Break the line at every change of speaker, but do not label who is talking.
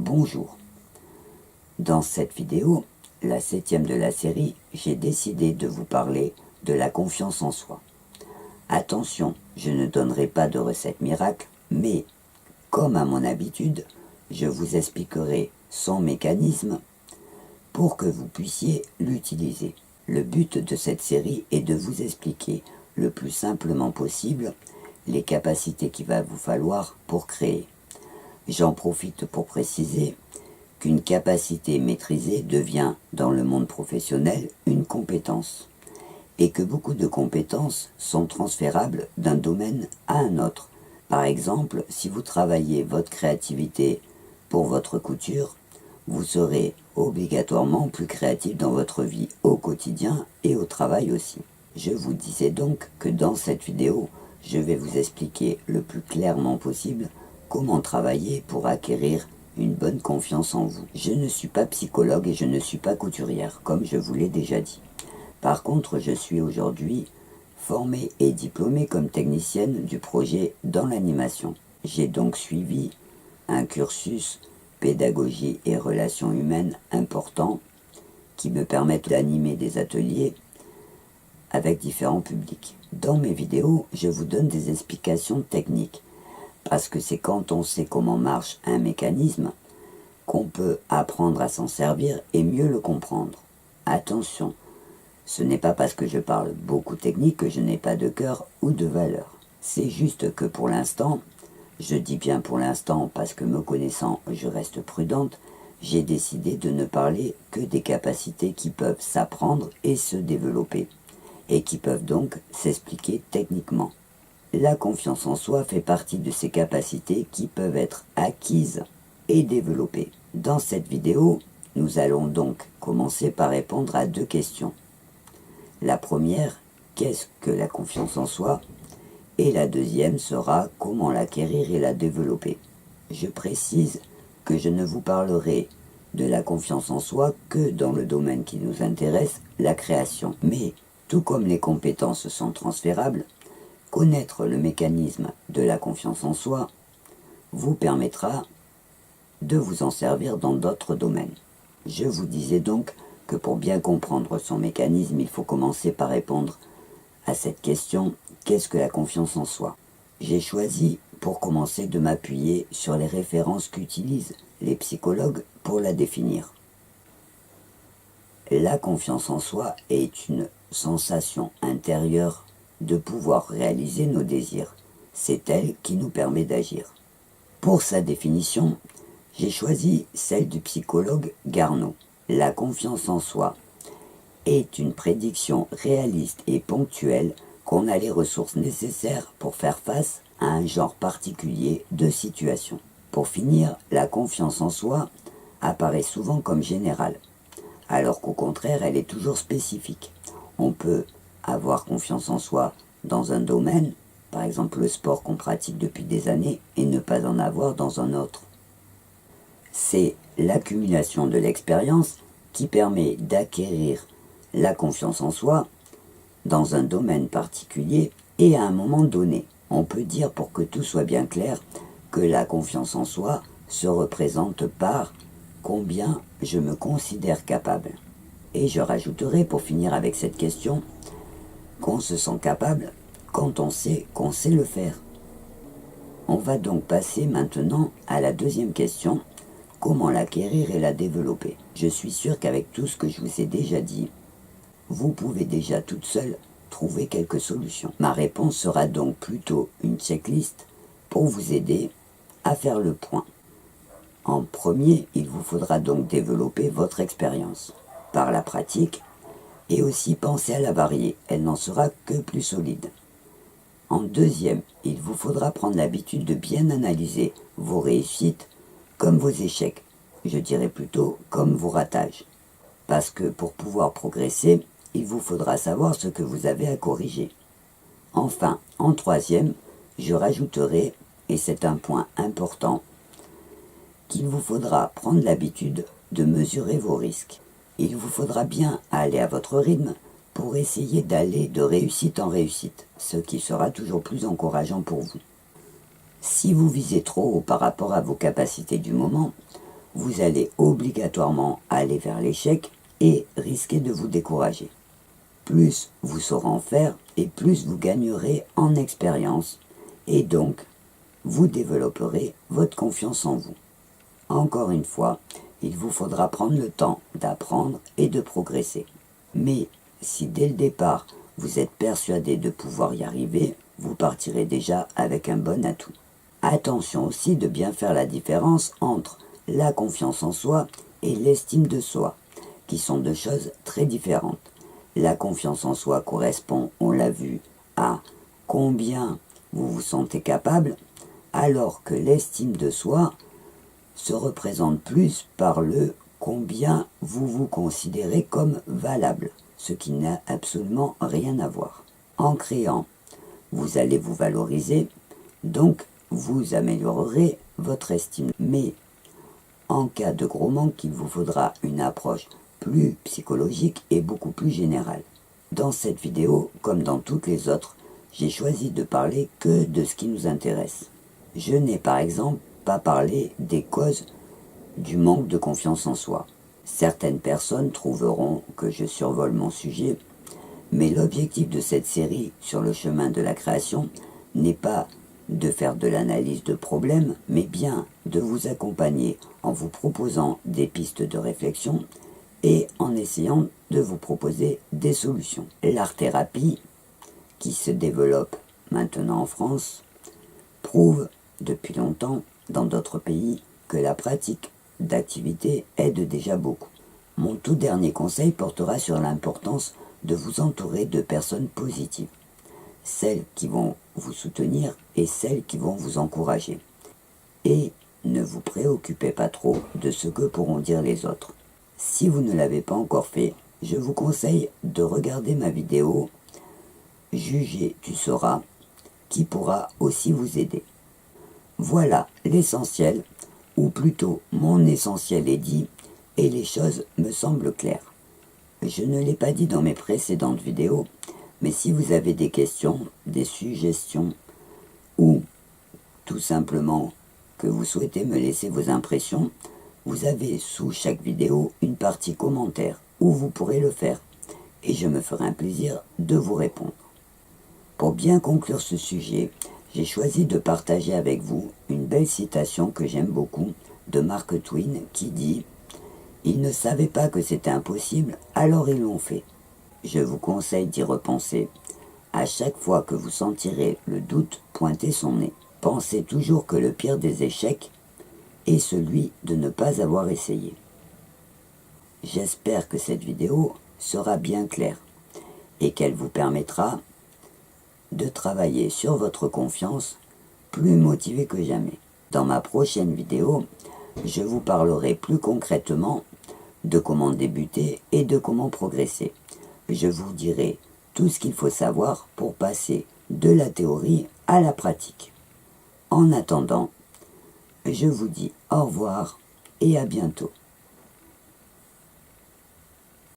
Bonjour. Dans cette vidéo, la 7e de la série, j'ai décidé de vous parler de la confiance en soi. Attention, je ne donnerai pas de recette miracle, mais, comme à mon habitude, je vous expliquerai son mécanisme pour que vous puissiez l'utiliser. Le but de cette série est de vous expliquer le plus simplement possible les capacités qu'il va vous falloir pour créer. J'en profite pour préciser qu'une capacité maîtrisée devient, dans le monde professionnel, une compétence, et que beaucoup de compétences sont transférables d'un domaine à un autre. Par exemple, si vous travaillez votre créativité pour votre couture, vous serez obligatoirement plus créatif dans votre vie au quotidien et au travail aussi. Je vous disais donc que dans cette vidéo, je vais vous expliquer le plus clairement possible comment travailler pour acquérir une bonne confiance en vous. Je ne suis pas psychologue et je ne suis pas couturière, comme je vous l'ai déjà dit. Par contre, je suis aujourd'hui formée et diplômée comme technicienne du projet dans l'animation. J'ai donc suivi un cursus pédagogie et relations humaines important qui me permettent d'animer des ateliers avec différents publics. Dans mes vidéos, je vous donne des explications techniques, parce que c'est quand on sait comment marche un mécanisme qu'on peut apprendre à s'en servir et mieux le comprendre. Attention, ce n'est pas parce que je parle beaucoup technique que je n'ai pas de cœur ou de valeur. C'est juste que pour l'instant, je dis bien pour l'instant parce que me connaissant, je reste prudente, j'ai décidé de ne parler que des capacités qui peuvent s'apprendre et se développer, et qui peuvent donc s'expliquer techniquement. La confiance en soi fait partie de ces capacités qui peuvent être acquises et développées. Dans cette vidéo, nous allons donc commencer par répondre à deux questions. La première, qu'est-ce que la confiance en soi ? Et la deuxième sera comment l'acquérir et la développer. Je précise que je ne vous parlerai de la confiance en soi que dans le domaine qui nous intéresse, la création. Mais, tout comme les compétences sont transférables, connaître le mécanisme de la confiance en soi vous permettra de vous en servir dans d'autres domaines. Je vous disais donc que pour bien comprendre son mécanisme, il faut commencer par répondre à cette question, qu'est-ce que la confiance en soi ? J'ai choisi pour commencer de m'appuyer sur les références qu'utilisent les psychologues pour la définir. La confiance en soi est une sensation intérieure de pouvoir réaliser nos désirs. C'est elle qui nous permet d'agir. Pour sa définition, j'ai choisi celle du psychologue Garneau. La confiance en soi est une prédiction réaliste et ponctuelle qu'on a les ressources nécessaires pour faire face à un genre particulier de situation. Pour finir, la confiance en soi apparaît souvent comme générale, alors qu'au contraire, elle est toujours spécifique. On peut avoir confiance en soi dans un domaine, par exemple le sport qu'on pratique depuis des années, et ne pas en avoir dans un autre. C'est l'accumulation de l'expérience qui permet d'acquérir la confiance en soi dans un domaine particulier et à un moment donné. On peut dire, pour que tout soit bien clair, que la confiance en soi se représente par combien je me considère capable. Et je rajouterai, pour finir avec cette question, qu'on se sent capable quand on sait qu'on sait le faire. On va donc passer maintenant à la deuxième question, comment l'acquérir et la développer. Je suis sûr qu'avec tout ce que je vous ai déjà dit, vous pouvez déjà toute seule trouver quelques solutions. Ma réponse sera donc plutôt une checklist pour vous aider à faire le point. En premier, il vous faudra donc développer votre expérience par la pratique et aussi penser à la varier. Elle n'en sera que plus solide. En deuxième, il vous faudra prendre l'habitude de bien analyser vos réussites comme vos échecs. Je dirais plutôt comme vos ratages. Parce que pour pouvoir progresser, il vous faudra savoir ce que vous avez à corriger. Enfin, en troisième, je rajouterai, et c'est un point important, qu'il vous faudra prendre l'habitude de mesurer vos risques. Il vous faudra bien aller à votre rythme pour essayer d'aller de réussite en réussite, ce qui sera toujours plus encourageant pour vous. Si vous visez trop haut par rapport à vos capacités du moment, vous allez obligatoirement aller vers l'échec et risquer de vous décourager. Plus vous saurez en faire et plus vous gagnerez en expérience et donc vous développerez votre confiance en vous. Encore une fois, il vous faudra prendre le temps d'apprendre et de progresser. Mais si dès le départ vous êtes persuadé de pouvoir y arriver, vous partirez déjà avec un bon atout. Attention aussi de bien faire la différence entre la confiance en soi et l'estime de soi, qui sont deux choses très différentes. La confiance en soi correspond, on l'a vu, à combien vous vous sentez capable, alors que l'estime de soi se représente plus par le combien vous vous considérez comme valable, ce qui n'a absolument rien à voir. En créant, vous allez vous valoriser, donc vous améliorerez votre estime. Mais en cas de gros manque, il vous faudra une approche plus psychologique et beaucoup plus générale. Dans cette vidéo, comme dans toutes les autres, j'ai choisi de parler que de ce qui nous intéresse. Je n'ai par exemple pas parlé des causes du manque de confiance en soi. Certaines personnes trouveront que je survole mon sujet, mais l'objectif de cette série sur le chemin de la création n'est pas de faire de l'analyse de problèmes, mais bien de vous accompagner en vous proposant des pistes de réflexion et en essayant de vous proposer des solutions. L'art-thérapie, qui se développe maintenant en France, prouve depuis longtemps dans d'autres pays que la pratique d'activités aide déjà beaucoup. Mon tout dernier conseil portera sur l'importance de vous entourer de personnes positives, celles qui vont vous soutenir et celles qui vont vous encourager. Et ne vous préoccupez pas trop de ce que pourront dire les autres. Si vous ne l'avez pas encore fait, je vous conseille de regarder ma vidéo « Juger, tu sauras » qui pourra aussi vous aider. Voilà l'essentiel, ou plutôt mon essentiel est dit, et les choses me semblent claires. Je ne l'ai pas dit dans mes précédentes vidéos, mais si vous avez des questions, des suggestions, ou tout simplement que vous souhaitez me laisser vos impressions, vous avez sous chaque vidéo une partie commentaire où vous pourrez le faire, et je me ferai un plaisir de vous répondre. Pour bien conclure ce sujet, j'ai choisi de partager avec vous une belle citation que j'aime beaucoup de Mark Twain qui dit « Ils ne savaient pas que c'était impossible, alors ils l'ont fait ». Je vous conseille d'y repenser. À chaque fois que vous sentirez le doute pointer son nez, pensez toujours que le pire des échecs est celui de ne pas avoir essayé. J'espère que cette vidéo sera bien claire et qu'elle vous permettra de travailler sur votre confiance plus motivé que jamais. Dans ma prochaine vidéo, je vous parlerai plus concrètement de comment débuter et de comment progresser. Je vous dirai tout ce qu'il faut savoir pour passer de la théorie à la pratique. En attendant, je vous dis au revoir et à bientôt.